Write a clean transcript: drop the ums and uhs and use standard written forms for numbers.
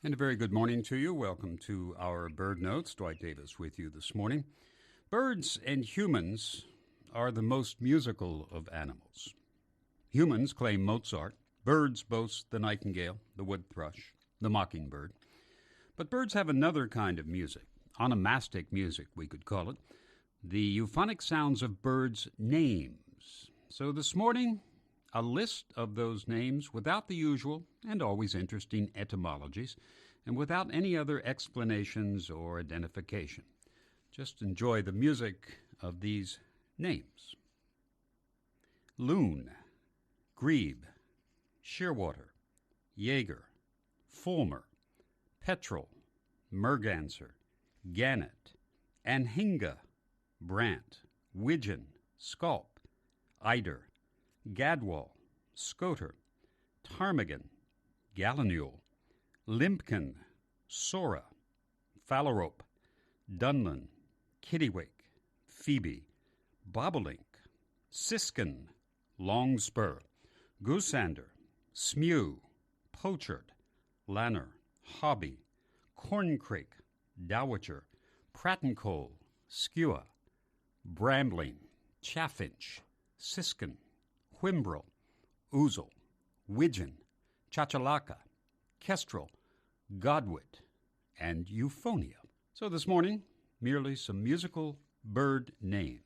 And a very good morning to you. Welcome to our Bird Notes. Dwight Davis with you this morning. Birds and humans are the most musical of animals. Humans claim Mozart. Birds boast the nightingale, the wood thrush, the mockingbird. But birds have another kind of music, onomastic music we could call it, the euphonic sounds of birds' names. So this morning, a list of those names without the usual and always interesting etymologies, and without any other explanations or identification. Just enjoy the music of these names. Loon, grebe, shearwater, jaeger, fulmar, petrel, merganser, gannet, anhinga, brant, widgeon, scaup, eider, gadwall, scoter, ptarmigan, gallinule, limpkin, sora, phalarope, dunlin, kittiwake, phoebe, bobolink, siskin, longspur, goosander, smew, pochard, lanner, hobby, corncrake, dowitcher, prattencoal, skua, brambling, chaffinch, siskin, whimbrel, ouzel, widgeon, chachalaka, kestrel, godwit, and euphonia. So this morning, merely some musical bird names.